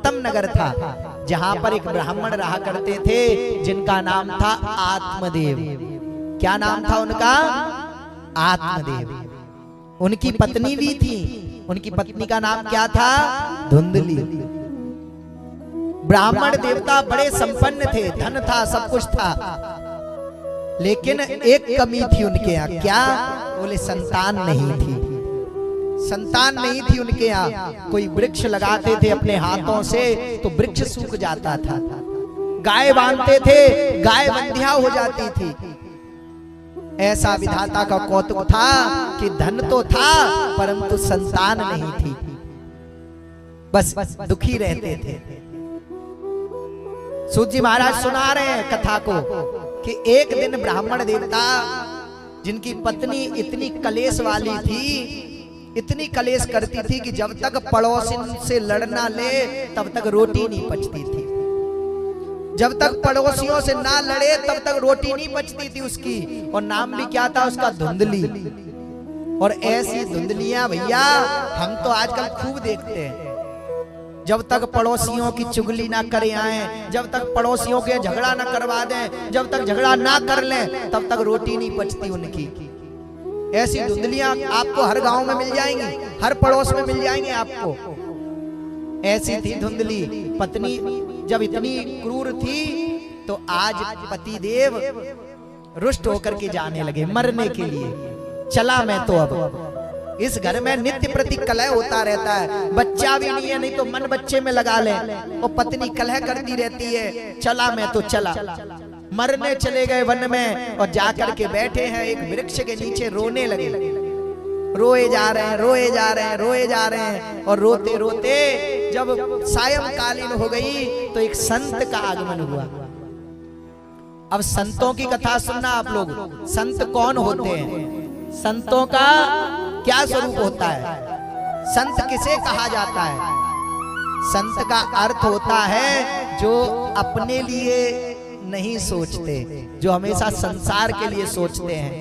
उत्तम नगर था, जहां पर एक ब्राह्मण रहा करते थे जिनका नाम था आत्मदेव। क्या नाम था उनका? आत्मदेव। उनकी पत्नी भी थी, उनकी पत्नी का नाम क्या था? धुंधली। ब्राह्मण देवता बड़े संपन्न थे, धन था, सब कुछ था, लेकिन एक कमी थी उनके यहाँ। क्या? बोले संतान नहीं थी। संतान नहीं थी उनके यहाँ। कोई वृक्ष लगाते थे अपने हाथों से तो वृक्ष सूख जाता था, गाय बांधते थे, गाय बंधिया हो जाती थी। ऐसा विधाता का कौतुक था कि धन तो था परंतु संतान नहीं थी, बस दुखी रहते थे। सूत जी महाराज सुना रहे हैं कथा को कि एक दिन ब्राह्मण देवता जिनकी पत्नी इतनी कलेश वाली थी, इतनी कलेश करती थी कि जब तक पड़ोसी से लड़ना ले तब तक रोटी नहीं पचती थी, जब तक पड़ोसियों से ना लड़े तब तक रोटी नहीं पचती थी उसकी। और नाम भी क्या था उसका? धुंधली। और ऐसी धुंधलियां भैया हम तो आजकल खूब देखते हैं। जब तक पड़ोसियों की चुगली ना करे आए, जब तक पड़ोसियों के झगड़ा ना करवा दें, जब तक झगड़ा ना कर लें तब तक रोटी नहीं पचती उनकी। ऐसी धुंधलियां आपको हर गांव में मिल जाएंगी, हर पड़ोस में मिल जाएंगे आपको। ऐसी थी धुंधली। पत्नी जब इतनी क्रूर थी तो आज पतिदेव रुष्ट होकर के जाने लगे मरने के लिए। चला मैं तो अब इस घर में नित्य प्रति कलह होता रहता है, बच्चा भी नहीं है, नहीं तो मन बच्चे में लगा ले, वो पत्नी कलह करती रहती है। चला मैं तो चला। मरने चले गए वन में और जाकर के बैठे हैं एक वृक्ष के नीचे, रोने लगे। रोए जा रहे हैं, रोए जा रहे हैं, रोए जा रहे हैं। और रोते रोते जब सायंकालीन हो गई तो एक संत का आगमन हुआ। अब संतों की कथा सुनना आप लोग। संत कौन होते हैं? संतों का क्या स्वरूप होता है? संत किसे कहा जाता है? संत का अर्थ होता है जो अपने लिए नहीं सोचते, जो हमेशा संसार के लिए सोचते हैं,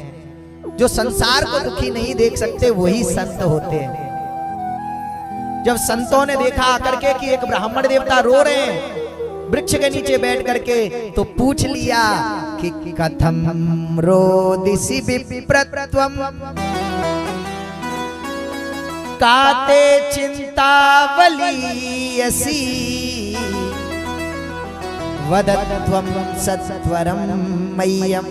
जो संसार को दुखी नहीं देख सकते, वही संत होते हैं। जब संतों ने देखा आकर के कि एक ब्राह्मण देवता रो रहे हैं वृक्ष के नीचे बैठ करके, तो पूछ लिया कि कथम रोदिसि विप्रत्वम काते चिंतावलीयसी वदत्वं सत्वरं मह्यं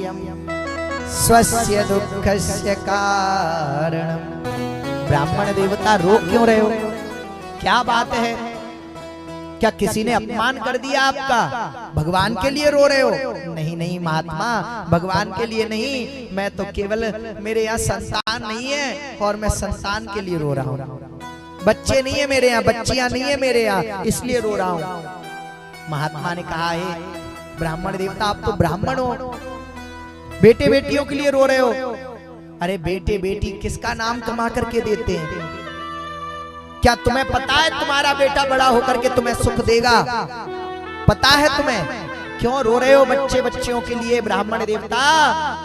स्वस्य दुःखस्य कारणम्। ब्राह्मण देवता रो क्यों रहे हो? क्या बात है? क्या किसी ने अपमान कर दिया आपका? भगवान के लिए रो रहे हो? नहीं नहीं महात्मा, भगवान के लिए नहीं, मैं तो केवल मेरे यहाँ संतान नहीं है और मैं संतान के लिए रो रहा हूँ। बच्चे नहीं है मेरे यहाँ, बच्चियां नहीं है मेरे यहाँ, इसलिए रो रहा हूँ। महात्मा ने कहा है ब्राह्मण देवता आप तो ब्राह्मण हो, बेटे बेटियों के लिए रो रहे हो। अरे बेटे बेटी किसका नाम कमा करके देते हैं? क्या तुम्हें पता है तुम्हारा बेटा बड़ा होकर के तुम्हें सुख देगा? पता है तुम्हें? क्यों रो रहे हो बच्चे बच्चियों के लिए? ब्राह्मण देवता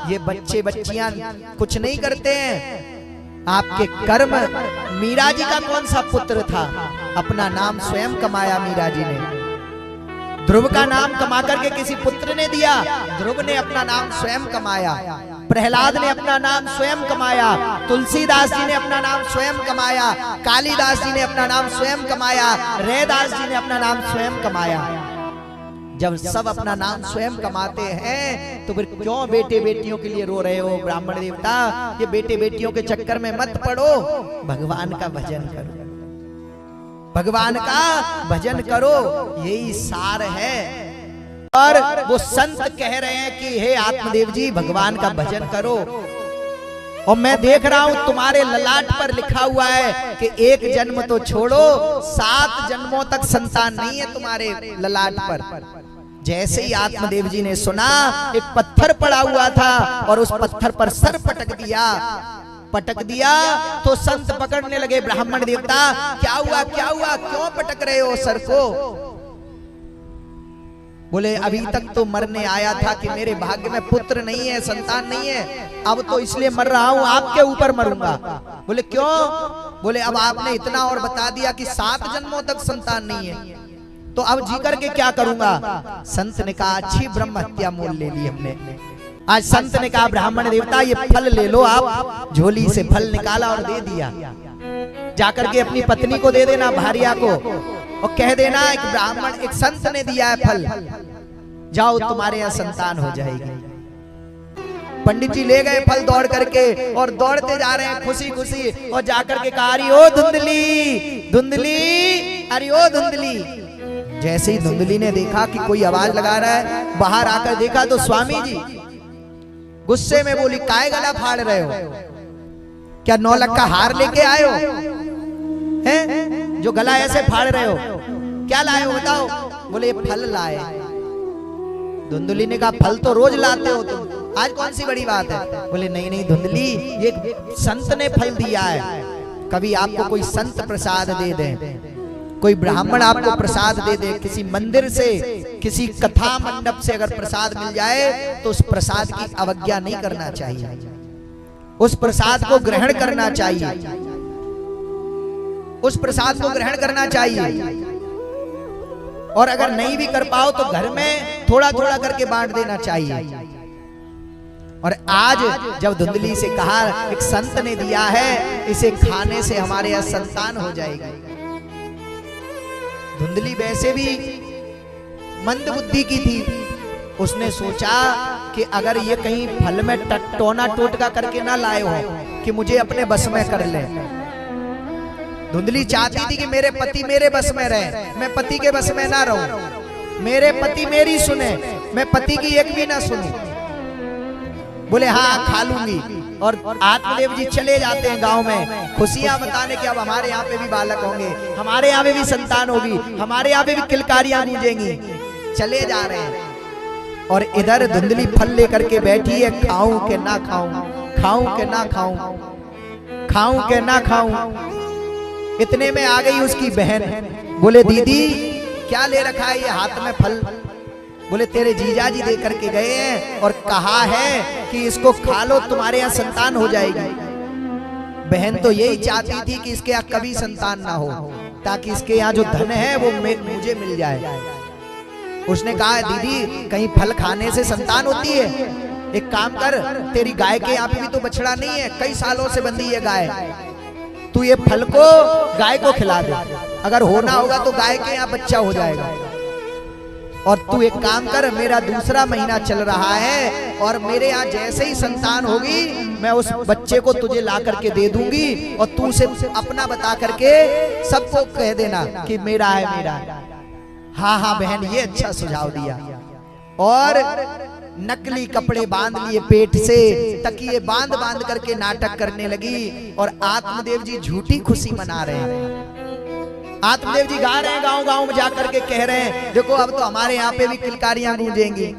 ये बच्चे बच्चियां कुछ नहीं करते हैं, आपके कर्म। मीरा जी का कौन सा पुत्र था? अपना नाम स्वयं कमाया मीरा जी ने। ध्रुव का नाम कमा करके किसी पुत्र ने दिया? ध्रुव ने अपना नाम स्वयं कमाया। प्रहलाद ने अपना नाम स्वयं कमाया। तुलसीदास जी ने अपना नाम स्वयं कमाया। कालिदास जी ने अपना नाम स्वयं कमाया। रैदास जी ने अपना नाम स्वयं कमाया। जब सब अपना नाम स्वयं कमाते हैं तो फिर क्यों बेटे बेटियों के लिए रो रहे हो? ब्राह्मण देवता ये बेटे बेटियों के चक्कर में मत पड़ो, भगवान का भजन करो, भगवान का भजन करो, यही सार है। और वो संत कह रहे हैं कि हे आत्मदेव जी भगवान का भजन करो। और मैं देख रहा हूं तुम्हारे ललाट पर लिखा हुआ है कि एक जन्म तो छोड़ो 7 जन्मों तक संतान नहीं है तुम्हारे ललाट पर। जैसे ही आत्मदेव जी ने सुना, एक पत्थर पड़ा हुआ था और उस पत्थर पर सर पटक दिया तो संत पकड़ने लगे ब्राह्मण देवता। क्या हुआ क्या हुआ, क्यों पटक रहे हो सर को? बोले अभी तक तो मरने आया था कि मेरे भाग्य में पुत्र नहीं है, संतान नहीं है, अब तो इसलिए मर रहा हूं, आपके ऊपर मरूंगा। बोले क्यों? बोले अब आपने इतना और बता दिया कि 7 जन्मों तक संतान नहीं है, तो अब जी करके क्या करूंगा? संत ने कहा अच्छी ब्रह्म हत्या मोल ले ली हमने। आज संत ने कहा ब्राह्मण देवता ये फल ले लो आप। झोली से फल निकाला और दे दिया। जाकर के अपनी पत्नी को दे देना, भार्या को, और कह देना एक ब्राह्मण एक संत ने दिया है फल, जाओ तुम्हारे यहाँ संतान हो जाएगी। पंडित जी ले गए फल दौड़ करके और दौड़ते जा रहे हैं खुशी खुशी, और जाकर के कहा अरे ओ धुंधली धुंधली, अरे ओ धुंधली। जैसे ही धुंधली ने देखा कि कोई आवाज लगा रहा है, बाहर आकर देखा तो स्वामी जी गुस्से में बोली काय गला फाड़ रहे हो? क्या 9 लाख का हार लेके आए हो हैं जो गला ऐसे फाड़ रहे हो? क्या लाए हो बताओ? बोले फल लाए। धुंधली ने कहा फल तो रोज लाते हो तुम, आज कौन सी बड़ी बात है? बोले नहीं नहीं धुंधली, ये संत ने फल दिया है। कभी आपको कोई संत प्रसाद दे दे, कोई ब्राह्मण आपको प्रसाद दे दे, किसी मंदिर से किसी कथा मंडप से अगर प्रसाद मिल जाए तो उस प्रसाद की अवज्ञा नहीं करना चाहिए, उस प्रसाद को ग्रहण करना चाहिए, उस प्रसाद को ग्रहण करना चाहिए। और अगर नहीं भी कर पाओ तो घर में थोड़ा थोड़ा करके बांट देना चाहिए। और आज जब धुंधली से कहा एक संत ने दिया है, इसे खाने से हमारे यहाँ संतान हो जाएगी। धुंधली वैसे भी मंद बुद्धि की थी, उसने सोचा कि अगर ये कहीं फल में टोना टोटका करके ना लाए हो कि मुझे अपने बस में कर ले। धुंधली चाहती थी कि मेरे पति मेरे बस में रहे, मैं पति के बस में ना रहूं, मेरे पति मेरी सुने, मैं पति की एक भी ना सुनूं। बोले हाँ खा लूंगी। और आत्मदेव जी चले जाते हैं गांव में खुशियां बताने कि अब हमारे यहाँ पे भी बालक होंगे, हमारे यहाँ पे भी संतान होगी, हमारे यहाँ पे भी किलकारियां गूंजेंगी। चले जा रहे हैं और इधर धुंधली फल लेकर के बैठी है, खाऊं के ना खाऊं, खाऊं के ना खाऊं, खाऊं के ना खाऊं। इतने में आ गई उसकी बहन। बोले दीदी क्या ले रखा है ये हाथ में फल? बोले तेरे जीजा जी दे करके गए हैं और कहा है कि इसको खा लो तुम्हारे यहाँ संतान हो जाएगी। बहन तो यही चाहती थी कि इसके यहाँ कभी संतान ना हो, ताकि इसके यहाँ जो धन है वो मुझे मिल जाए। उसने कहा दीदी कहीं फल खाने से संतान होती है? एक काम कर, तेरी गाय के यहाँ पे भी तो बछड़ा नहीं है, कई सालों से बंधी है गाय, तू ये फल को गाय को खिला दे, अगर होना होगा तो गाय के यहाँ बच्चा हो जाएगा। और तू एक काम कर, मेरा दूसरा महीना चल रहा है और मेरे यहाँ जैसे ही संतान होगी मैं उस बच्चे को तुझे ला करके दे दूंगी और तू उसे अपना बता करके सबको कह देना कि मेरा है मेरा है। हाँ हाँ बहन ये अच्छा सुझाव दिया। और नकली कपड़े बांध लिए पेट से, तकिए बांध बांध करके नाटक करने लगी और आत्मदेव जी झूठी खुशी मना रहे हैं। आत्मदेव जी गा रहे हैं गांव गांव में जाकर के कह रहे हैं देखो अब तो हमारे यहाँ पे भी किलकारियां गूंजेंगी।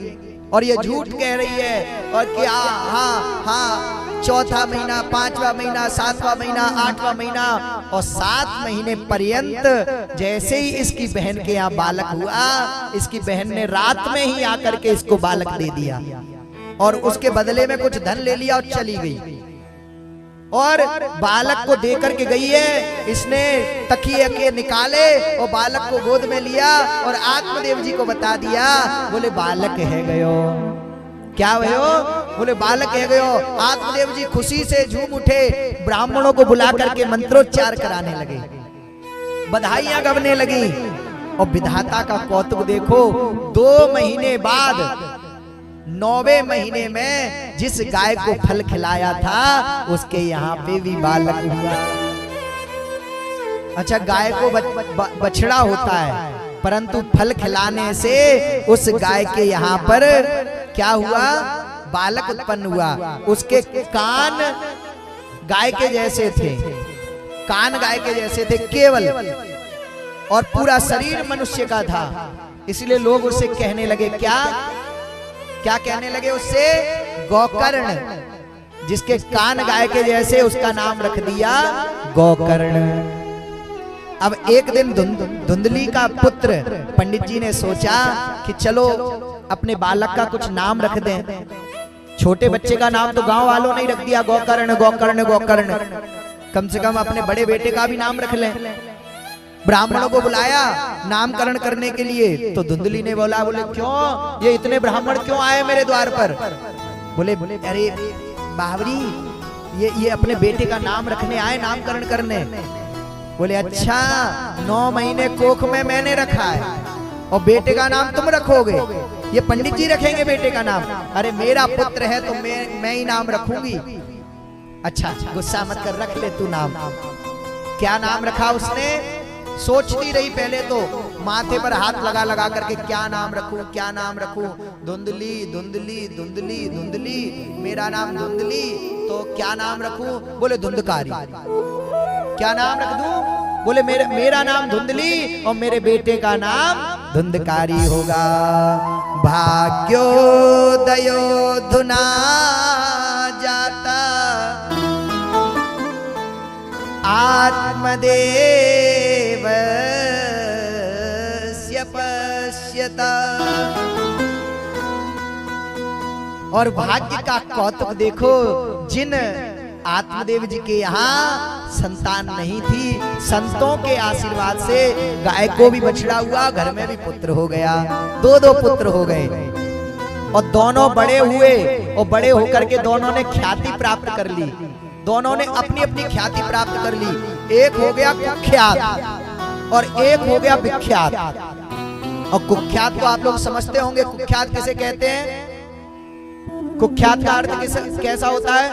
और ये झूठ कह रही है और क्या हाँ हाँ चौथा महीना, 5वां महीना, 7वां महीना, 8वां महीना और 7 महीने पर्यंत जैसे ही इसकी बहन के यहाँ बालक हुआ, इसकी बहन ने रात में ही आकर के इसको बालक दे दिया और उसके बदले में कुछ धन ले लिया और चली गई। और बालक को दे करके गई है, इसने तकिए के निकाले और बालक को गोद में लिया और आत्मदेव जी को बता दिया। बोले बालक है गयो। क्या भयो? बोले बालक है गयो। आत्मदेव जी खुशी से झूम उठे, ब्राह्मणों को बुला करके मंत्रोच्चार कराने लगे, बधाइयां गवने लगी। और विधाता का कौतुक देखो, 2 महीने बाद 9वें महीने में जिस गाय को फल खिलाया था उसके यहाँ पे भी बालक हुआ। अच्छा गाय को बछड़ा होता है, परंतु फल खिलाने से उस गाय के यहाँ पर क्या हुआ? बालक उत्पन्न हुआ। उसके कान गाय के जैसे थे, कान गाय के जैसे थे केवल, और पूरा शरीर मनुष्य का था। इसलिए लोग उसे कहने लगे क्या क्या कहने लगे उससे? गोकर्ण। जिसके कान गाय के जैसे उसका नाम रख दिया गोकर्ण। अब एक दिन धुंधली का पुत्र पंडित जी ने सोचा कि चलो अपने बालक का कुछ नाम रख दें। छोटे बच्चे का नाम तो गांव वालों ने रख दिया गोकर्ण गोकर्ण गोकर्ण, कम से कम अपने बड़े बेटे का भी नाम रख लें। ब्राह्मणों को बुलाया नामकरण करने के लिए। तो धुंधली ने बोला, बोले क्यों ये इतने ब्राह्मण क्यों आए मेरे द्वार पर? बोले अरे बावरी, ये अपने बेटे का नाम रखने आए, नामकरण करने। बोले अच्छा, 9 महीने कोख में मैंने रखा है और बेटे का नाम तुम रखोगे? ये पंडित जी रखेंगे बेटे का नाम? अरे मेरा पुत्र है तो मैं ही नाम रखूंगी। अच्छा गुस्सा मत कर, रख ले तू नाम। क्या नाम रखा उसने? सोचती रही पहले तो, माथे पर हाथ लगा लगा करके क्या नाम रखूं, क्या नाम रखूं। धुंधली धुंधली धुंधली धुंधली, मेरा नाम धुंधली, तो क्या नाम रखूं? बोले धुंधकारी। क्या नाम रख दूं? बोले मेरा नाम धुंधली और मेरे बेटे का नाम धुंधकारी होगा। भाग्योदयो धुना जाता आत्मदेवस्य पश्यता। और भाग्य का कौतुक देखो, जिन आत्मदेव जी के यहाँ संतान नहीं थी, संतों के आशीर्वाद से गाय को भी बछड़ा हुआ, घर में भी पुत्र हो गया, 2 पुत्र हो गए। और दोनों बड़े हुए और बड़े होकर के दोनों ने ख्याति प्राप्त कर ली, दोनों ने अपनी अपनी ख्याति प्राप्त कर ली। एक हो गया कुख्यात और एक हो गया विख्यात। और कुख्यात को आप लोग समझते होंगे, कुख्यात किसे कहते हैं? कुख्यात का अर्थ कैसा होता है?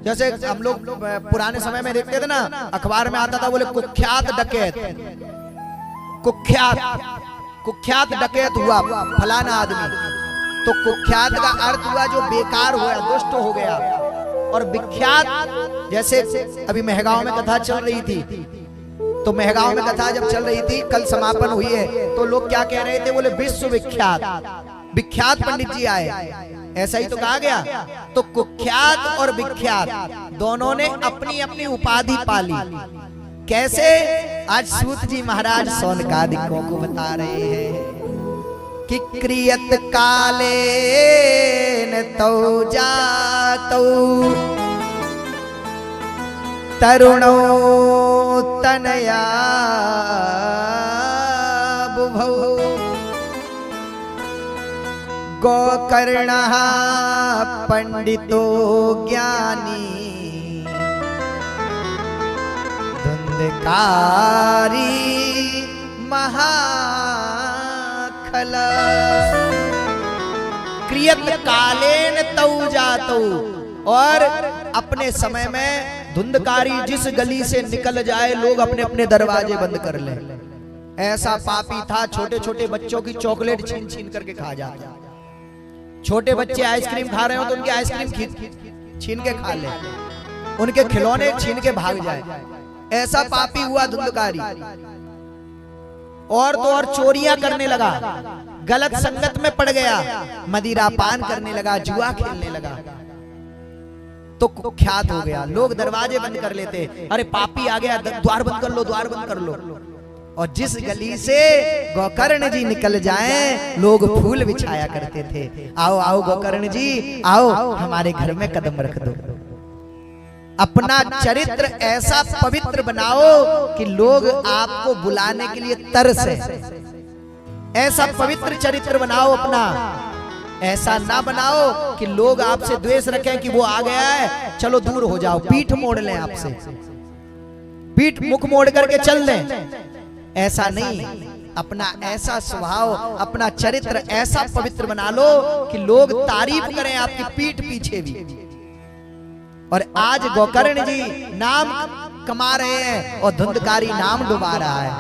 जैसे हम लोग पुराने समय में देखते थे ना, अखबार में आता था, बोले कुख्यात डकैत, कुख्यात डकैत हुआ फलाना आदमी। तो कुख्यात का अर्थ हुआ जो बेकार हुआ, दुष्ट हो गया। और विख्यात, जैसे अभी मेहगांव में कथा चल रही थी, तो मेहगांव में कथा जब चल रही थी, कल समापन हुई है, तो लोग क्या कह रहे थे? बोले विश्व विख्यात, विख्यात पंडित जी आए, ऐसा ही तो कहा गया। तो कुख्यात और विख्यात दोनों ने अपनी अपनी उपाधि पाली। कैसे? आज सूत जी महाराज सौनकादिकों को बता रहे हैं कि क्रियत काले न तो जातो तरुणो तनया बुभौ गोकर्णः पंडितो ज्ञानी धुंधकारी महाखला। क्रियत कालेन तौ जातो, और अपने समय में धुंधकारी जिस गली से निकल जाए, लोग अपने अपने दरवाजे बंद कर ले। ऐसा पापी था, छोटे छोटे बच्चों की चॉकलेट छीन छीन करके खा जाता। छोटे बच्चे आइसक्रीम खा रहे हो तो उनकी आइसक्रीम छीन के खा ले, उनके खिलौने छीन के भाग जाए। ऐसा पापी हुआ धुंधकारी। और तो और चोरियां करने लगा, गलत संगत में पड़ गया, मदिरा पान करने लगा, जुआ खेलने लगा, तो कुख्यात हो गया। लोग दरवाजे बंद कर लेते, अरे पापी आ गया, द्वार बंद कर लो, द्वार बंद कर लो। और जिस गली से गोकर्ण जी निकल जाएं, लोग फूल बिछाया करते थे, आओ आओ गोकर्ण जी आओ, हमारे घर में कदम रख दो। अपना चरित्र ऐसा पवित्र बनाओ कि लोग आपको बुलाने के लिए तरसे। ऐसा पवित्र चरित्र बनाओ अपना, ऐसा ना बनाओ कि लोग आपसे द्वेष रखें कि वो आ गया है, चलो दूर हो जाओ, पीठ मोड़ लें आपसे, पीठ मुख मोड़ करके चल दें। ऐसा नहीं, अपना ऐसा स्वभाव, अपना चरित्र ऐसा पवित्र बना लो कि लोग तारीफ करें आपकी पीठ पीछे भी। और आज गोकर्ण जी नाम कमा रहे हैं और धुंधकारी नाम डुबा रहा है।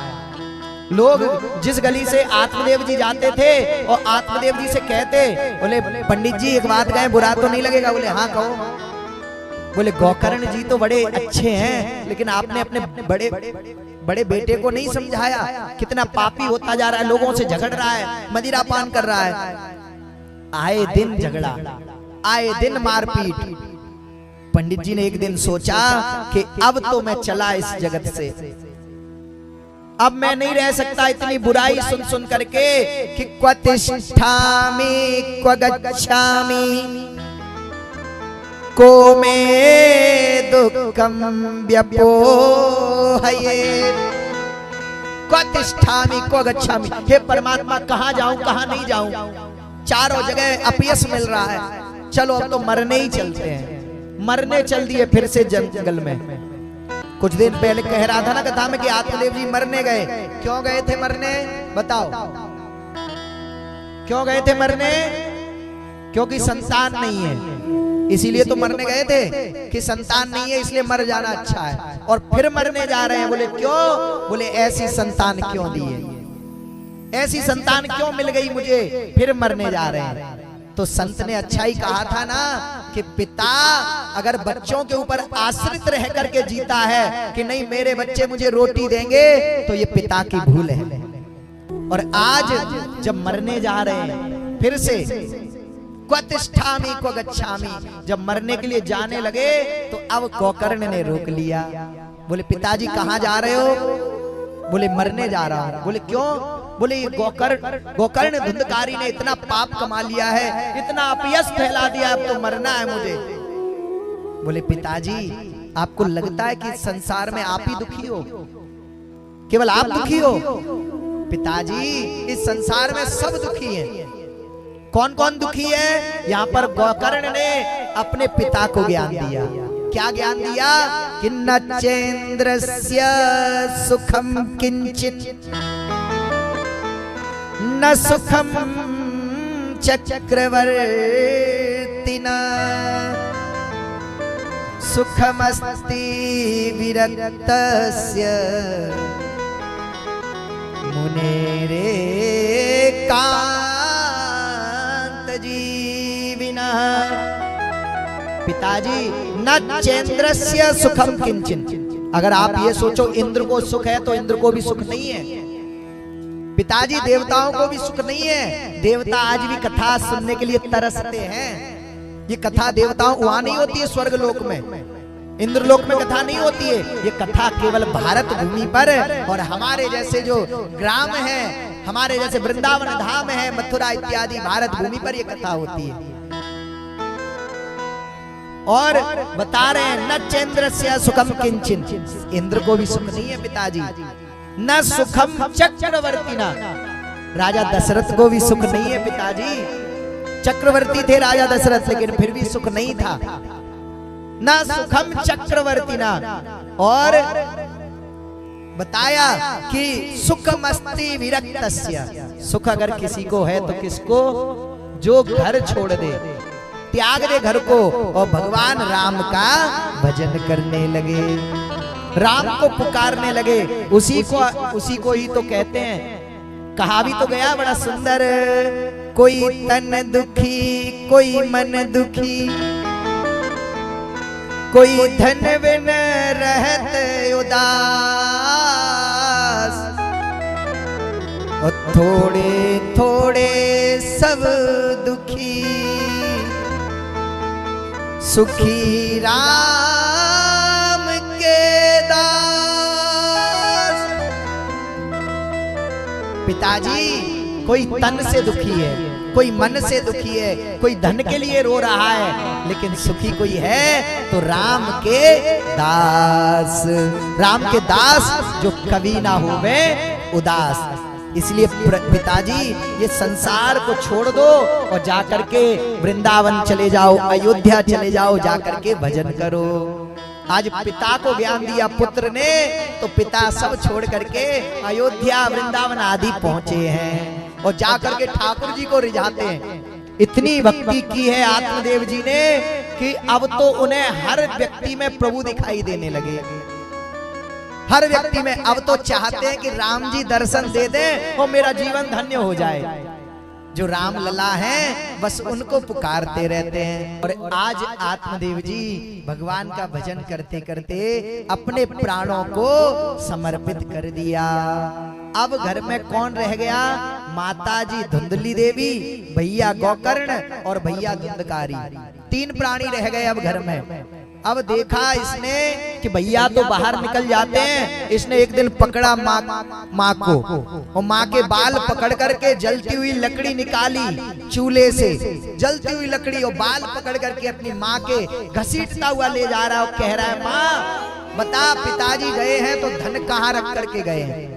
लोग जिस गली से आत्मदेव जी जाते थे और आत्मदेव जी से कहते, बोले पंडित जी एक बात कहें, बुरा तो नहीं लगेगा? बोले हाँ कहो। बोले गोकर्ण जी तो बड़े अच्छे हैं, लेकिन आपने अपने बड़े बेटे को नहीं समझाया, कितना पापी होता जा रहा है, लोगों से झगड़ रहा है, मदिरा पान कर रहा है, आए दिन झगड़ा, आए दिन मारपीट। पंडित जी ने एक दिन सोचा कि अब तो मैं चला इस जगत से, अब मैं नहीं रह सकता इतनी बुराई सुन सुन करके कि क्व तिष्ठामि क्व गच्छामि को में दुःखं व्यपोहये क्वतिष्ठामि क्व गच्छामि, हे परमात्मा कहाँ जाऊं कहाँ नहीं जाऊं, चारों जगह अपयश मिल रहा है, चलो अब तो मरने ही चलते हैं। मरने चल दिए फिर से जंगल में। कुछ दिन पहले कह रहा था ना कथा में कि आत्मदेव जी मरने गए। क्यों गए थे मरने, बताओ क्यों गए थे मरने? क्योंकि संतान नहीं है, इसीलिए तो मरने गए थे कि संतान नहीं है इसलिए मर जाना अच्छा है। और फिर मरने जा रहे हैं, बोले क्यों? बोले ऐसी संतान क्यों दी है, ऐसी संतान क्यों मिल गई मुझे, फिर मरने जा रहे हैं। तो संत ने अच्छा ही कहा था ना कि पिता अगर बच्चों के ऊपर आश्रित रह करके जीता है कि नहीं मेरे बच्चे मुझे रोटी देंगे, तो ये पिता की भूल है। और आज जब मरने जा रहे हैं फिर से क्वतिष्ठामि क्व गच्छामि, जब मरने के लिए जाने लगे तो अब गोकर्ण ने रोक लिया। बोले पिताजी कहाँ जा रहे हो? बोले मरने जा रहा हूं। बोले क्यों? बोले ये गोकर्ण धुंधकारी ने इतना पाप कमा लिया है, इतना अपयश फैला दिया, अब तो मरना है मुझे। बोले पिताजी आपको लगता है कि संसार में आप ही दुखी हो, केवल आप दुखी हो? पिताजी इस संसार में सब दुखी हैं। कौन कौन दुखी है? यहाँ पर गोकर्ण ने अपने पिता को ज्ञान दिया। क्या ज्ञान दिया? कि न चेन्द्रस्य सुखम किंचित न सुखम चक्रवर्तिना सुखमस्ति विरक्तस्य मुनेरे कांत जीविना। पिताजी न चेन्द्रस्य सुखम किंचिन, अगर आप ये सोचो इंद्र को सुख है तो इंद्र को भी सुख नहीं है। पिताजी देवताओं को भी सुख नहीं है। देवता आज भी कथा सुनने के लिए तरसते हैं। ये कथा देवताओं वहां नहीं होती है स्वर्गलोक में, इंद्रलोक में कथा नहीं होती है। ये कथा केवल भारत भूमि पर और हमारे जैसे जो ग्राम है, हमारे जैसे वृंदावन धाम है, मथुरा इत्यादि भारत भूमि पर ये कथा होती है। और बता रहे हैं न चेन्द्रस्य सुखम किंचिन, इंद्र को भी सुख नहीं है पिताजी। न सुखम चक्रवर्तिना, राजा दशरथ को भी सुख नहीं है पिताजी। चक्रवर्ती थे राजा दशरथ, लेकिन फिर भी सुख नहीं था। न सुखम चक्रवर्तिना, और बताया कि सुखमस्ति विरक्तस्य, सुख अगर किसी को है तो किसको? जो घर छोड़ दे, त्याग दे घर को और भगवान राम का भजन करने लगे, राम को पुकारने लगे। उसी को ही तो कहते हैं, कहा भी तो गया बड़ा सुंदर, कोई तन दुखी कोई मन दुखी, कोई धन बिन रहत उदास, और थोड़े थोड़े सब दुखी, सुखी राम के दास। पिताजी कोई तन से दुखी है, कोई मन से दुखी है, कोई धन के लिए रो रहा है, लेकिन सुखी कोई है तो राम के दास। राम के दास जो कभी ना होवे उदास। इसलिए पिताजी ये संसार को छोड़ दो और जाकर के वृंदावन चले जाओ, अयोध्या चले जाओ, जाकर के भजन करो। आज पिता को ज्ञान दिया पुत्र ने, तो पिता सब छोड़ करके अयोध्या वृंदावन आदि पहुंचे हैं और जाकर के ठाकुर जी को रिझाते हैं। इतनी भक्ति की है आत्मदेव जी ने कि अब तो उन्हें हर व्यक्ति में प्रभु दिखाई देने लगे। हर व्यक्ति में अब तो चाहते हैं कि राम जी दर्शन दे दें और मेरा जीवन धन्य हो जाए। जो राम लला हैं बस उनको पुकारते रहते हैं। और आज आत्मदेव जी भगवान का भजन करते करते अपने प्राणों को समर्पित कर दिया। अब घर में कौन रह गया? माताजी धुंधली देवी, भैया गोकर्ण और भैया धुंधकारी, तीन प्राणी रह गए अब घर में। अब देखा इसने कि भैया तो बाहर निकल जाते हैं, इसने एक दिन पकड़ा माँ को और माँ के बाल पकड़ करके जलती हुई लकड़ी निकाली चूल्हे से, जलती हुई लकड़ी और बाल पकड़ करके अपनी माँ के घसीटता हुआ ले जा रहा है और कह रहा है, माँ बता पिताजी गए हैं तो धन कहाँ रख करके गए हैं?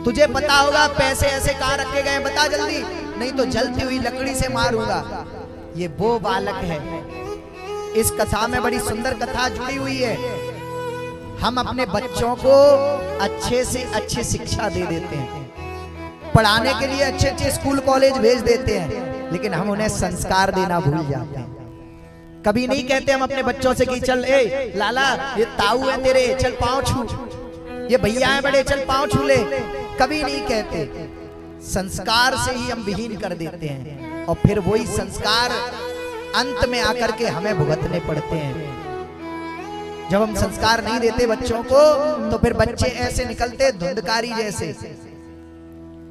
तुझे पता होगा पैसे ऐसे कहां रखे गए, बता जल्दी, नहीं तो जलती हुई लकड़ी से मारूंगा। ये वो बालक है। इस कथा में बड़ी सुंदर कथा जुड़ी हुई है। हम अपने बच्चों को अच्छे से अच्छी शिक्षा दे देते हैं, पढ़ाने के लिए अच्छे अच्छे स्कूल कॉलेज भेज देते हैं, लेकिन हम उन्हें संस्कार देना भूल जाते हैं। कभी नहीं कहते हम अपने बच्चों से कि चल ए लाला ये ताऊ है तेरे, चल पांव छू, ये भैया है बड़े, चल पांव छू ले। कभी नहीं कहते। संस्कार से ही हम विहीन कर देते हैं और फिर वही संस्कार अंत में आकर के हमें भुगतने पड़ते हैं। जब हम संस्कार नहीं देते बच्चों को तो फिर बच्चे ऐसे निकलते धुंधकारी जैसे।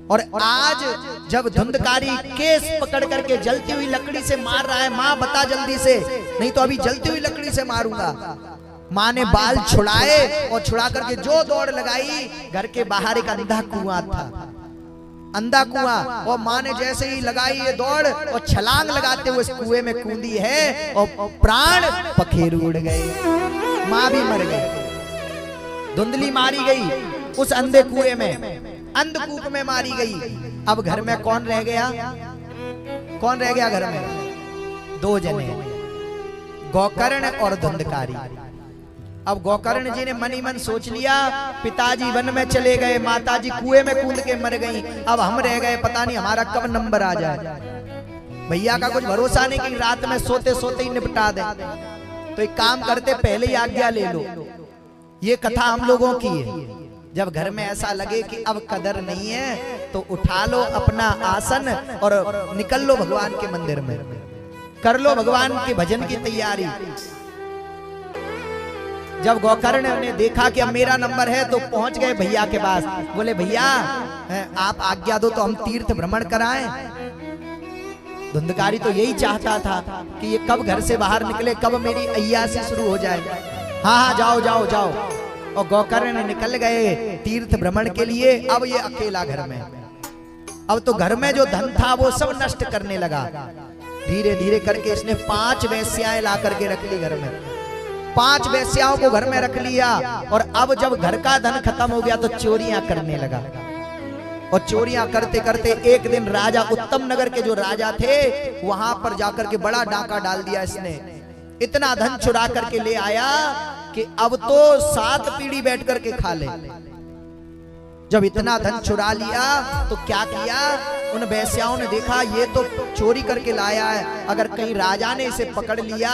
और आज जब धुंधकारी केस पकड़ करके जलती हुई लकड़ी से मार रहा है, माँ बता जल्दी से, नहीं तो अभी जलती हुई लकड़ी से मारूंगा। माँ ने बाल छुड़ाए और छुड़ा करके जो दौड़ लगाई, घर के बाहर एक अंधा कुआं था, अंधा कुआं, और माँ ने जैसे ही लगाई ये दौड़ और छलांग लगाते हुए इस कुएं में कूदी है और प्राण पखेरु उड़ गए, माँ भी मर गई। धुंधली मारी गई उस अंधे कुएं में, अंधकूप में मारी गई। अब घर में कौन रह गया? कौन रह गया घर में? दो जने, गोकर्ण और धुंधकारी। अब गोकर्ण जी ने मन ही मन सोच लिया, पिताजी वन में चले गए, माताजी कुएं में कूद के मर गई, अब हम रह गए, पता नहीं हमारा कब नंबर आ जाए। भैया का कुछ भरोसा नहीं कि रात में सोते सोते ही निपटा दे। तो एक काम करते, पहले ही आज्ञा ले लो। ये कथा हम लोगों की है। जब घर में ऐसा लगे कि अब कदर नहीं है तो उठा लो अपना आसन और निकल लो भगवान के मंदिर में, कर लो भगवान के भजन की तैयारी। जब गोकर्ण ने देखा कि अब मेरा नंबर है तो पहुंच गए भैया के पास। बोले भैया आप आज्ञा दो तो हम तीर्थ भ्रमण कराएं। धुंधकारी तो यही चाहता था कि ये कब घर से बाहर निकले, कब मेरी अय्यासी शुरू हो जाए। हाँ हाँ जाओ जाओ जाओ। और गोकर्ण निकल गए तीर्थ भ्रमण के लिए। अब ये अकेला घर में, अब तो घर में जो धन था वो सब नष्ट करने लगा। धीरे धीरे करके इसने 5 वेश्याएं ला करके रख ली घर में, 5 वेश्याओं को घर में रख लिया। और अब जब घर का धन खत्म हो गया तो चोरियां करने लगा। और चोरियां करते करते एक दिन राजा उत्तम नगर के जो राजा थे वहां पर जाकर के बड़ा डाका डाल दिया इसने। इतना धन चुरा करके ले आया कि अब तो 7 पीढ़ी बैठ करके खा ले। जब इतना धन चुरा लिया तो क्या किया, उन वेश्याओं ने देखा ये तो चोरी करके लाया है, अगर कहीं राजा ने इसे पकड़ लिया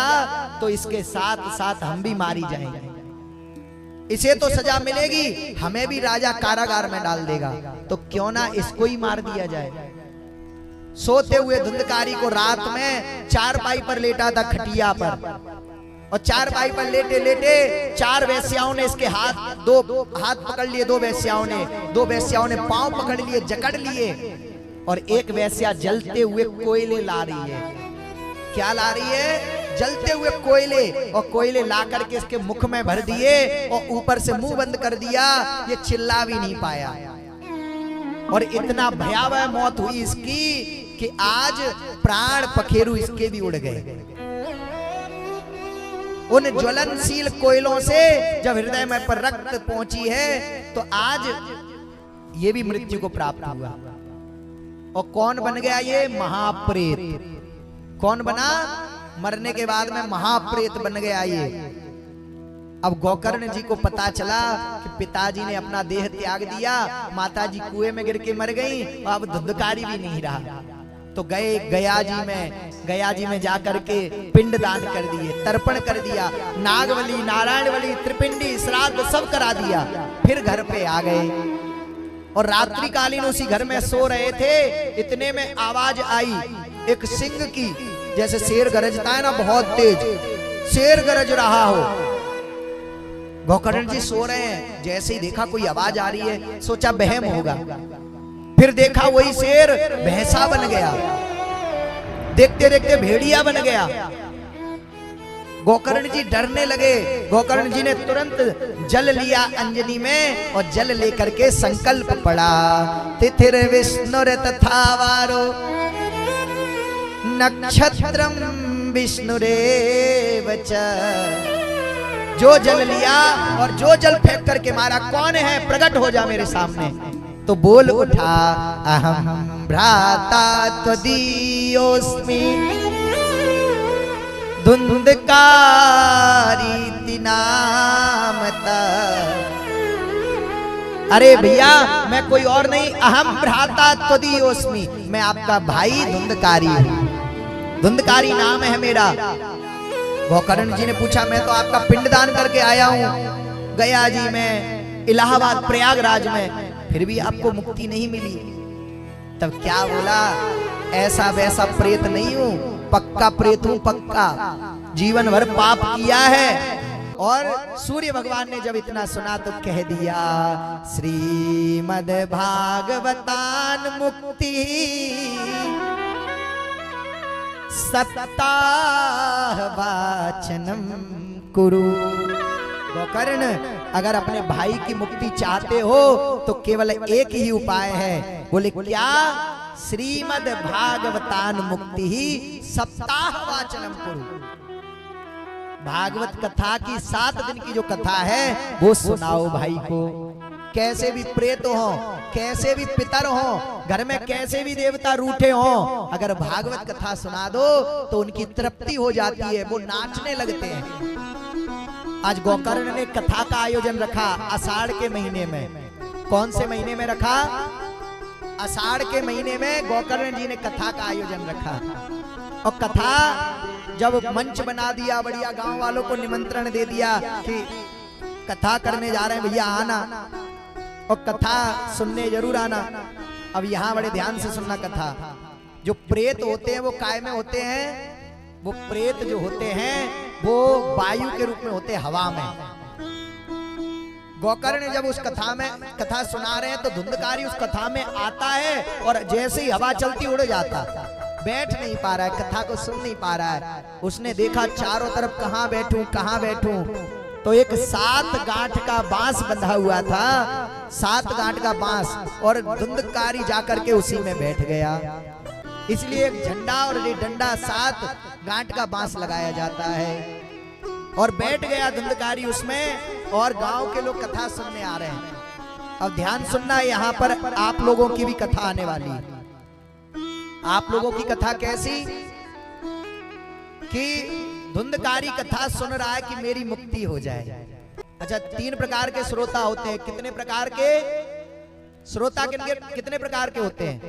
तो इसके साथ साथ हम भी मारी जाएंगे, इसे तो सजा मिलेगी, हमें भी राजा कारागार में डाल देगा, तो क्यों ना इसको ही मार दिया जाए। सोते हुए धुंधकारी को रात में चारपाई पर लेटा था, खटिया पर, और चारपाई पर लेटे लेटे 4 वेश्याओं ने इसके दो हाथ पकड़ लिए, 2 वेश्याओं ने पांव पकड़ लिए, जकड़ लिए, और एक वेश्या जलते हुए कोयले ला रही है। क्या ला रही है? जलते हुए कोयले, और कोयले ला करके इसके मुख में भर दिए और ऊपर से मुंह बंद कर दिया। ये चिल्ला भी नहीं पाया। और इतना भयावह मौत हुई इसकी कि आज प्राण पखेरु इसके भी उड़ गए। उन ज्वलनशील कोयलों से जब हृदय में पर रक्त पहुंची है तो आज ये भी मृत्यु को प्राप्त हुआ। और कौन बन गया ये? महाप्रेत। कौन बना? मरने के बाद में महाप्रेत बन गया ये। अब गोकर्ण जी को पता चला कि पिताजी ने अपना देह त्याग दिया, माताजी कुएं में गिर के मर गई, अब धुंधकारी भी नहीं रहा। तो गए गया जी में जाकर के पिंड दान कर दिए, तर्पण कर दिया, नागवली, नारायणवली, त्रिपिंडी, श्राद्ध सब करा दिया। फिर घर पे आ गए और रात्रि कालीन उसी घर में सो रहे थे। इतने में आवाज आई एक सिंह की, जैसे शेर गरजता है ना बहुत तेज, शेर गरज रहा हो। गोकर्ण जी सो रहे हैं, जैसे ही देखा कोई आवाज आ रही है सोचा बहम होगा, फिर देखा वही शेर भैंसा बन गया, देखते देखते भेड़िया बन गया। गोकर्ण जी डरने लगे। गोकर्ण जी ने तुरंत जल लिया अंजनी में और जल लेकर के संकल्प पड़ा, तिथिर विष्णुर तथा वारो नक्षत्रम विष्णुरेव च। जो जल लिया और जो जल फेंक करके मारा, कौन है प्रकट हो जा मेरे सामने। तो बोल उठा अहम भ्राता त्वदीयोऽस्मि धुंधकारीति नामता। अरे भैया मैं कोई और नहीं, अहम भ्राता त्वदीयोऽस्मि, मैं आपका भाई धुंधकारी हूं। धुंधकारी नाम है मेरा। गोकर्ण जी ने पूछा मैं तो आपका पिंडदान करके आया हूं गया जी में, इलाहाबाद प्रयागराज में, फिर भी आपको मुक्ति नहीं मिली। तब क्या बोला, ऐसा वैसा प्रेत नहीं हूं, पक्का प्रेत हूं, पक्का। जीवन भर पाप किया है। और सूर्य भगवान ने जब इतना सुना तो कह दिया श्रीमद् भागवतान मुक्ति सप्ताह वाचनम कुरु। गोकर्ण अगर अपने भाई की मुक्ति चाहते हो तो केवल एक ही उपाय है। बोले क्या? श्रीमद् भागवतान मुक्ति ही सप्ताह वाचनम कुरु। भागवत कथा की 7 दिन की जो कथा है वो सुनाओ भाई को। कैसे भी प्रेत हो, कैसे भी पितर हो, घर में कैसे भी देवता रूठे हो, अगर भागवत कथा सुना दो तो उनकी तृप्ति हो जाती है, वो नाचने लगते हैं। आज गोकर्ण ने कथा का आयोजन रखा आषाढ़ के महीने में। कौन से महीने में रखा? आषाढ़ के महीने में गोकर्ण जी ने कथा का आयोजन रखा। और कथा जब मंच बना दिया, बढ़िया गांव वालों को निमंत्रण दे दिया कि कथा करने जा रहे हैं भैया आना, और कथा सुनने जरूर आना। अब यहाँ बड़े ध्यान से सुनना कथा। जो प्रेत होते हैं वो काय में होते हैं? वो प्रेत जो होते हैं वो वायु के रूप में होते हैं, हवा में। गोकर्ण जब उस कथा में कथा सुना रहे हैं तो धुंधकारी उस कथा में आता है और जैसे ही हवा चलती उड़ जाता, बैठ नहीं पा रहा है, कथा को सुन नहीं पा रहा है। उसने देखा चारों तरफ कहां बैठूं कहां बैठूं, तो एक 7 गांठ का बांस बंधा हुआ था, 7 गांठ का बांस, और धुंधकारी जाकर के उसी में बैठ गया। इसलिए एक झंडा और ये डंडा 7 गांठ का बांस लगाया जाता है। और बैठ गया धुंधकारी उसमें, और गांव के लोग कथा सुनने आ रहे हैं। अब ध्यान सुनना, यहाँ पर आप लोगों की भी कथा आने वाली है। आप लोगों की कथा कैसी कि धुंधकारी कथा सुन रहा है कि मेरी मुक्ति हो जाए। अच्छा, 3 प्रकार के श्रोता होते हैं। कितने प्रकार के श्रोता? कितने प्रकार के होते हैं?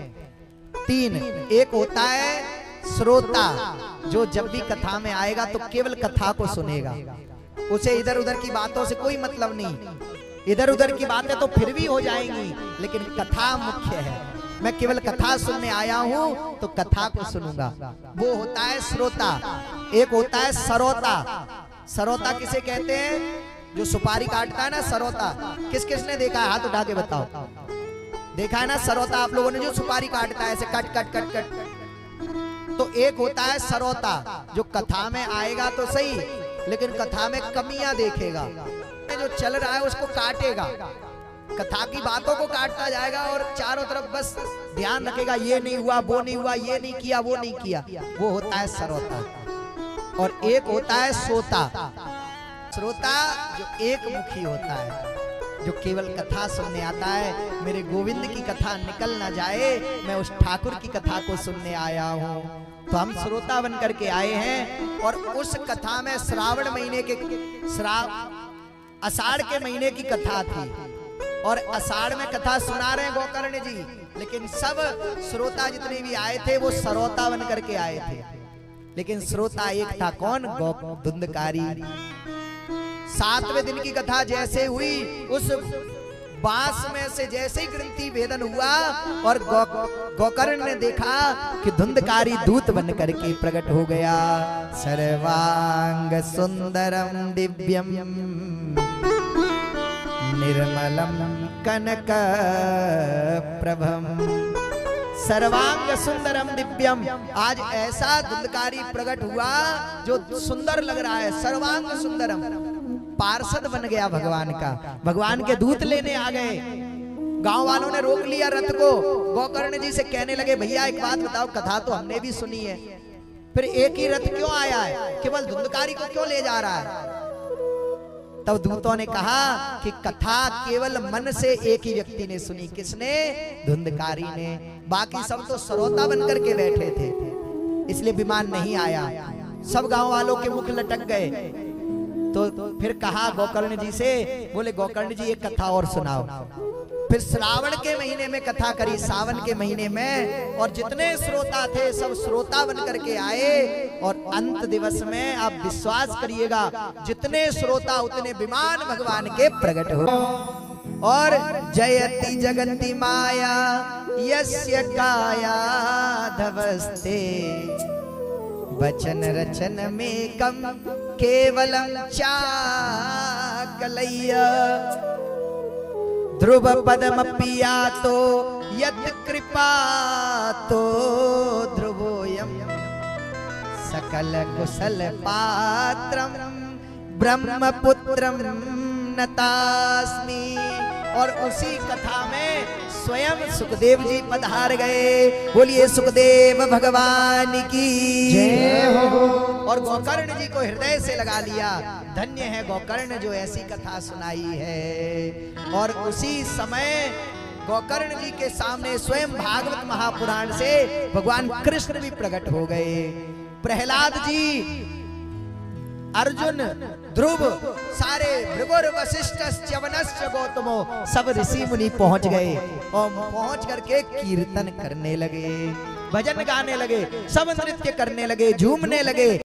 3। एक होता है श्रोता, जो जब भी कथा में आएगा तो केवल कथा को सुनेगा, उसे इधर उधर की बातों से कोई मतलब नहीं। इधर उधर की बातें तो फिर भी हो जाएंगी, लेकिन कथा मुख्य है। मैं केवल कथा सुनने आया हूं तो कथा को सुनूंगा, वो होता है श्रोता। एक होता है सरोता। सरोता किसे कहते हैं? जो सुपारी काटता है ना, सरोता। किस किसने देखा है? हाथ उठा के बताओ। देखा है ना सरोता आप लोगों ने, जो सुपारी काटता है ऐसे कट कट कट कट। तो एक होता है सरोता, जो कथा में आएगा तो सही, लेकिन कथा में कमियां देखेगा, जो चल रहा है उसको काटेगा, कथा की बातों को काटता जाएगा और चारों तरफ बस ध्यान रखेगा, ये नहीं हुआ, वो नहीं हुआ, ये नहीं किया, वो नहीं किया। वो होता है सरोता। और एक होता है श्रोता। श्रोता जो एक मुखी होता है, जो केवल कथा सुनने आता है। मेरे गोविंद की कथा निकल ना जाए, मैं उस ठाकुर की कथा को सुनने आया हूँ। तो हम श्रोता बन करके आए हैं। और उस कथा में श्रावण महीने के आषाढ़ के महीने की कथा थी, और आषाढ़ में कथा सुना रहे हैं गोकर्ण जी, लेकिन सब श्रोता जितने भी आए थे वो सरोता बन करके आए थे। लेकिन श्रोता एक था, कौन? धुंधकारी। 7वें दिन की कथा जैसे हुई, उस बांस में से जैसे ही ग्रंथि भेदन हुआ और गोकर्ण ने देखा कि धुंधकारी दूत बन करके प्रकट हो गया। सर्वांग सुंदरम दिव्यम निर्मलम कनक प्रभम। सर्वांग सुंदरम दिव्यम। आज ऐसा धुंधकारी प्रकट हुआ जो सुंदर लग रहा है। सर्वांग सुंदरम, पार्षद बन गया भगवान का। भगवान के दूत लेने आ गए। गांव वालों ने रोक लिया रथ को। गोकर्ण जी से कहने लगे, भैया एक बात बताओ, कथा तो हमने भी सुनी है, फिर एक ही रथ क्यों आया है? केवल धुंधकारी को क्यों ले जा रहा है? तब दूतों ने कहा कि कथा केवल मन से एक ही व्यक्ति ने सुनी। किसने? धुंधकारी ने। बाकी सब तो श्रोता बनकर के बैठे थे, इसलिए विमान नहीं आया। सब गांव वालों के मुख लटक गए। तो फिर कहा गोकर्ण जी से, बोले गोकर्ण जी एक कथा और सुनाओ। फिर श्रावण के महीने में कथा करी, सावन के महीने में, और जितने श्रोता थे सब श्रोता बन करके आए। और अंत दिवस में आप विश्वास करिएगा, जितने श्रोता उतने विमान भगवान के प्रकट हो। और जयति जगन्ति माया यस्य काया धवस्ते, वचन रचन में कम केवलम चाकलय्य, ध्रुव पदम पिया तो यद कृपा तो ध्रुवोयम, सकल कुशल पात्रम ब्रह्मपुत्रम नतास्मि। और उसी कथा में स्वयं सुखदेव जी पधार गए। बोलिए सुखदेव भगवान की जय हो। और गोकर्ण जी को हृदय से लगा लिया। धन्य है गोकर्ण जो ऐसी कथा सुनाई है। और उसी समय गोकर्ण जी के सामने स्वयं भागवत महापुराण से भगवान कृष्ण भी प्रकट हो गए। प्रहलाद जी, अर्जुन, ध्रुव, सारे भृगुर वशिष्ठ च्यवनश्च गौतमो, सब ऋषि मुनि पहुंच गए। और पहुंच करके कीर्तन करने लगे, भजन गाने लगे, सब नृत्य करने लगे, झूमने लगे।